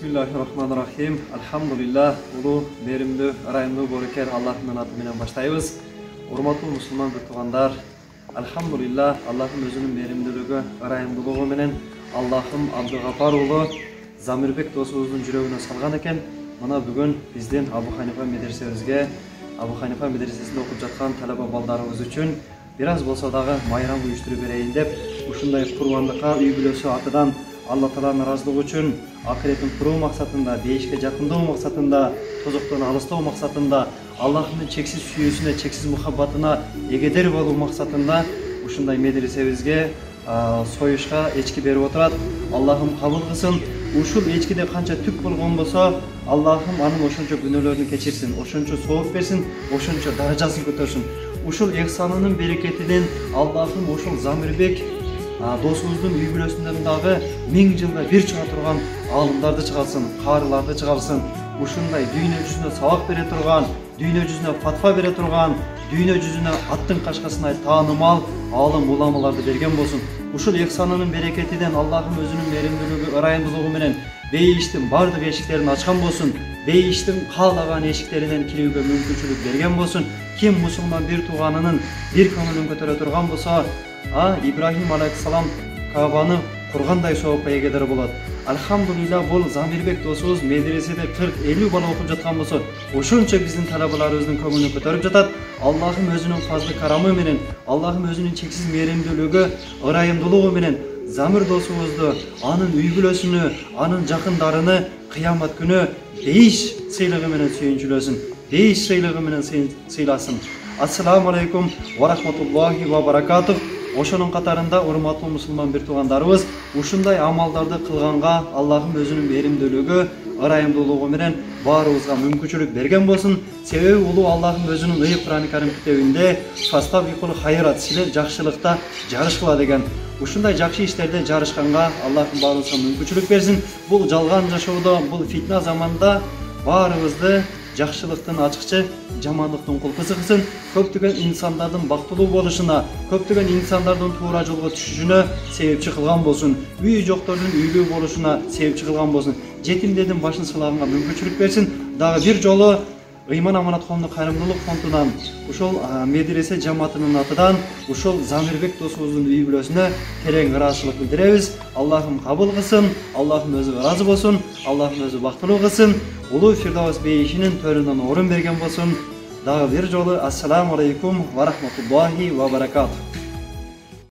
Bismillahirrahmanirrahim. Alhamdulillah, ulu, merimli, ырайымды борекер Аллахның аты менен баштайбыз. Урматтуу мусулман туугандар, алхамдулилlah, Аллахтын өзүнүн меримдүүлүгү, ырайымдуулугу менен Аллахым Абдыгапар уулу Замирбек досубуздун жүрөгүнө салган экен. Мына бүгүн биздин Абу Ханифа медресебизге, Абу Ханифа медресесинде окуп жаткан талаба балдарыбыз үчүн бир аз болсо дагы майрам уюштуруп берейин деп, ушундай курбандыкка үй бүлөсү атынан Алла Тааланын ыраазылыгы үчүн акыретін куруу максатында, бейишке жакындоо максатында, тозоктон алыстоо максатында, Аллахтын чексиз сүйүүсүнө, чексиз мухаббатына эгедер болуу максатында ушундай медресебизге союшка эчки берип отурат. Аллахым кабыл кылсын. Ушул эчкиде канча түк болгон болсо, Аллахым анын ошончо күнөөлөрүн кечирсин, ошончо сооп берсин, ошончо даражасын көтөрсүн. Ушул эхсанынын берекетинен Аллахым ошол Замирбек досубуздун үй бүлөсүндөн дагы 1000 жылда бир чыга турган аалымдарды чыгарсын, каарыларды чыгарсын. Ушундай дүйнө жүзүнө сабак бере турган, дүйнө жүзүнө фатва бере турган, дүйнө жүзүнө аттын кашкасындай таанымал аалым уламаларды берген болсун. Ушул эхсанынын берекетинен Аллахым өзүнүн меримдүүлүгү, ырайымдуулугу менен бейиштин бардык эшиктерин ачкан болсун, бейиштин каалаган эшиктеринен кирүүгө мүмкүнчүлүк берген болсун. Ким мусулман бир тууганынын бир көңүлүн көтөрө турган болсо, Ибрахим алейхиссалам Кабаны кургандай соопко эгедер болот. Алхамдулилlah, бул Замирбек досубуз медреседе 40-50 бала окуп жаткан болсо, ошончо биздин талабаларыбыздын көңүлүн көтөрүп жатат. Аллахым өзүнүн фазлы карамы менен, Аллахым өзүнүн чексиз меримдүүлүгү, ырайымдуулугу менен Замир досубузду, анын үй бүлөсүнө, анын жакындарыны кыямат күнү бейиш сыйлыгы менен сүйүнчүлөсүн, бейиш сыйлыгы менен сыйласын. Ассаламу алейкум ва рахматуллахи ва баракатух. Ошонун катарында урматтуу мусулман бир туугандарыбыз, ушундай амалдарды кылганга Аллахым өзүнүн беримдүүлүгү, ырайымдуулугу менен баарыбызга мүмкүнчүлүк берген болсун. Себеби улуу Аллахым өзүнүн ыйык Кур'ан Карим китебинде фастабикул хайрат, силер жакшылыкта жарышкыла деген. Ушундай жакшы иштерде жарышканга Аллахым баарыбызга мүмкүнчүлүк берсин. Бул жалган жашоодо, бул фитна заманда баарыбызды жакшылыктын ачкычы, жамандыктын кулпусу кылсын. Көптөгөн инсандардын бактылуу болушуна, көптөгөн инсандардын туура жолго түшүшүнө себепчи кылган болсун. Үйү жоктордун үйлүү болушуна себепчи кылган болсун. Жетимдердин башын сылаганга мүмкүнчүлүк берсин. Дагы бир жолу Ыйман Аманат коомдук кайрымдуулук фондунан, ушул медресе жамаатынын атынан, ушул Замирбек досубуздун үй бүлөсүнө терең ыраазычылык билдиребиз. Аллахым кабыл кылсын, Аллахым өзү ыраазы болсун, Аллахым өзү бактылуу кылсын. Улуу Фирдавс бейишинин төрүнөн орун берген болсун. Дагы бир жолу ассаламу алейкум ва рахматуллахи ва баракатух.